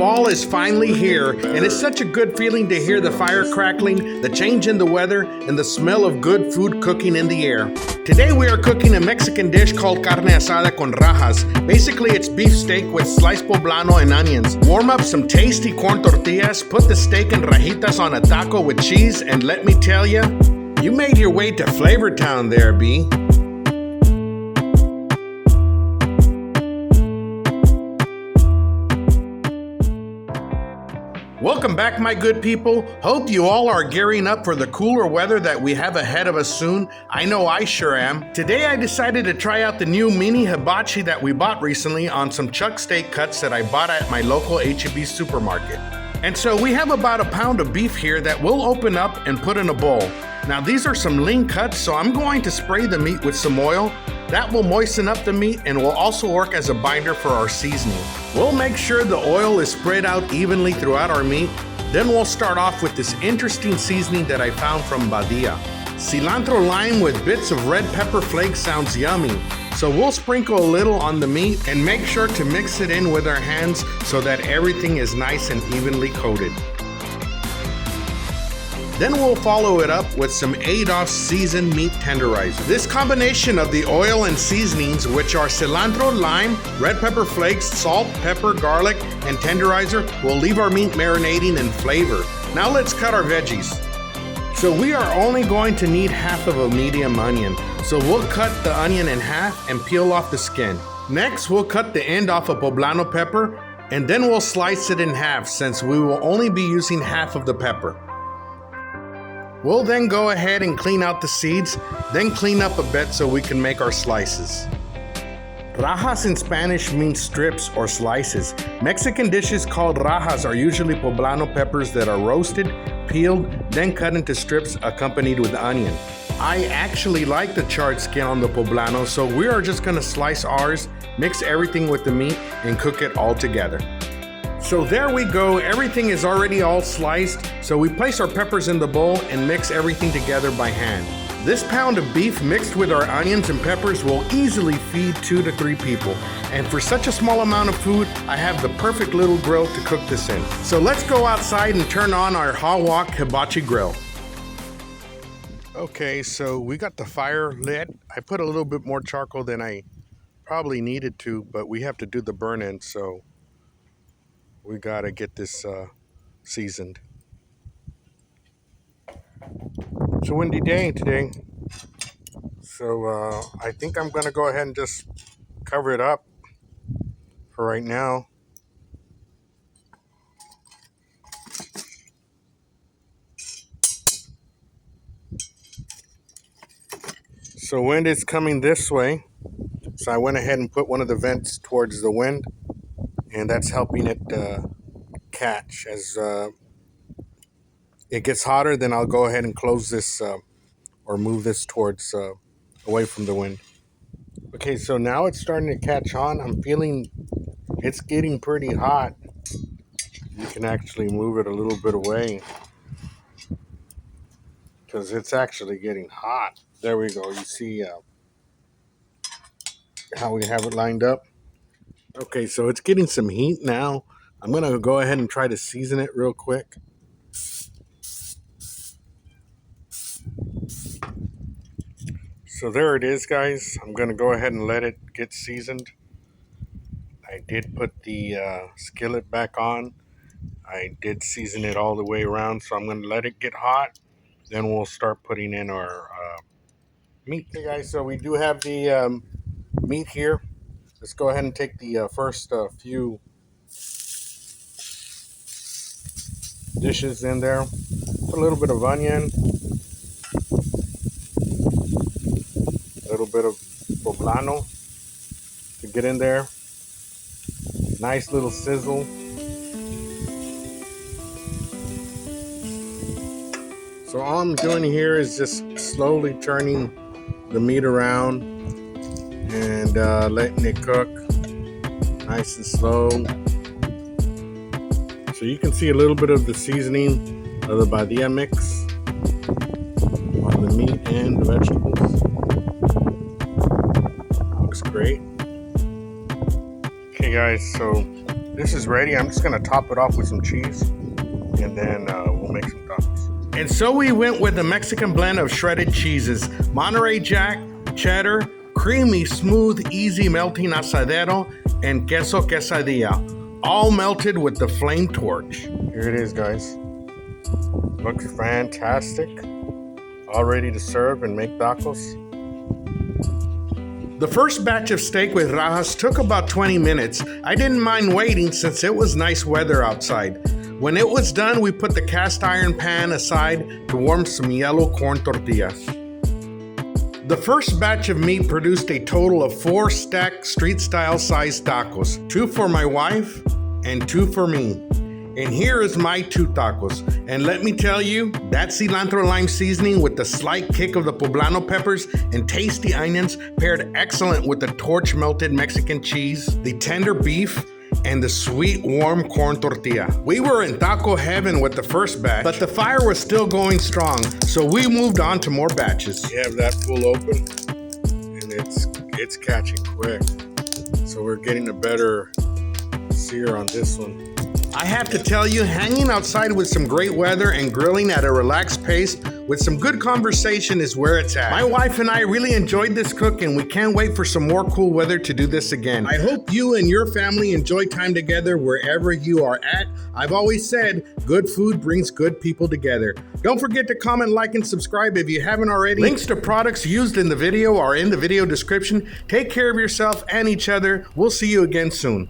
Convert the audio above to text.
Fall is finally here, and it's such a good feeling to hear the fire crackling, the change in the weather, and the smell of good food cooking in the air. Today we are cooking a Mexican dish called carne asada con rajas. Basically, it's beef steak with sliced poblano and onions. Warm up some tasty corn tortillas, put the steak and rajitas on a taco with cheese, and let me tell you, you made your way to Flavor Town there, B. Welcome back, my good people. Hope you all are gearing up for the cooler weather that we have ahead of us soon. I know I sure am. Today I decided to try out the new mini hibachi that we bought recently on some chuck steak cuts that I bought at my local H-E-B supermarket. And so we have about a pound of beef here that we'll open up and put in a bowl. Now these are some lean cuts, so I'm going to spray the meat with some oil. That will moisten up the meat and will also work as a binder for our seasoning. We'll make sure the oil is spread out evenly throughout our meat. Then we'll start off with this interesting seasoning that I found from Badia. Cilantro lime with bits of red pepper flakes sounds yummy. So we'll sprinkle a little on the meat and make sure to mix it in with our hands so that everything is nice and evenly coated. Then we'll follow it up with some Adolph's seasoned meat tenderizer. This combination of the oil and seasonings, which are cilantro, lime, red pepper flakes, salt, pepper, garlic, and tenderizer, will leave our meat marinating in flavor. Now let's cut our veggies. So we are only going to need half of a medium onion. So we'll cut the onion in half and peel off the skin. Next, we'll cut the end off a poblano pepper, and then we'll slice it in half since we will only be using half of the pepper. We'll then go ahead and clean out the seeds, then clean up a bit so we can make our slices. Rajas in Spanish means strips or slices. Mexican dishes called rajas are usually poblano peppers that are roasted, peeled, then cut into strips accompanied with onion. I actually like the charred skin on the poblano, so we are just gonna slice ours, mix everything with the meat, and cook it all together. So there we go, everything is already all sliced, so we place our peppers in the bowl and mix everything together by hand. This pound of beef mixed with our onions and peppers will easily feed 2 to 3 people. And for such a small amount of food, I have the perfect little grill to cook this in. So let's go outside and turn on our Hawak Hibachi grill. Okay, so we got the fire lit. I put a little bit more charcoal than I probably needed to, but we have to do the burn-in, so we gotta get this seasoned. It's a windy day today, so I think I'm gonna go ahead and just cover it up for right now. So wind is coming this way, so I went ahead and put one of the vents towards the wind, and that's helping it catch. As it gets hotter, then I'll go ahead and close this or move this towards away from the wind. Okay, so now it's starting to catch on. I'm feeling it's getting pretty hot. You can actually move it a little bit away because it's actually getting hot. There we go. You see how we have it lined up. Okay, so it's getting some heat now. I'm gonna go ahead and try to season it real quick. So there it is, guys. I'm gonna go ahead and let it get seasoned. I did put the skillet back on. I did season it all the way around, so I'm gonna let it get hot. Then we'll start putting in our meat. Okay, guys, so we do have the meat here. Let's go ahead and take the first few dishes in there. Put a little bit of onion, a little bit of poblano to get in there. Nice little sizzle. So all I'm doing here is just slowly turning the meat around and letting it cook nice and slow. So you can see a little bit of the seasoning of the Badia mix on the meat and the vegetables. Looks great. Okay guys, so This is ready. I'm just gonna top it off with some cheese, and then we'll make some tacos. And so we went with the Mexican blend of shredded cheeses: Monterey Jack, cheddar, creamy, smooth, easy melting asadero, and queso quesadilla, all melted with the flame torch. Here it is, guys. Looks fantastic. All ready to serve and make tacos. The first batch of steak with rajas took about 20 minutes. I didn't mind waiting since it was nice weather outside. When it was done, we put the cast iron pan aside to warm some yellow corn tortillas. The first batch of meat produced a total of 4 stacked street-style sized tacos, 2 for my wife and 2 for me. And here is my 2 tacos. And let me tell you, that cilantro lime seasoning with the slight kick of the poblano peppers and tasty onions paired excellent with the torch melted Mexican cheese, the tender beef, and the sweet warm corn tortilla. We were in taco heaven with the first batch, but the fire was still going strong, so we moved on to more batches. You have that full open, and it's catching quick. So we're getting a better sear on this one. I have to tell you, hanging outside with some great weather and grilling at a relaxed pace with some good conversation is where it's at. My wife and I really enjoyed this cook, and we can't wait for some more cool weather to do this again. I hope you and your family enjoy time together wherever you are at. I've always said, good food brings good people together. Don't forget to comment, like, and subscribe if you haven't already. Links to products used in the video are in the video description. Take care of yourself and each other. We'll see you again soon.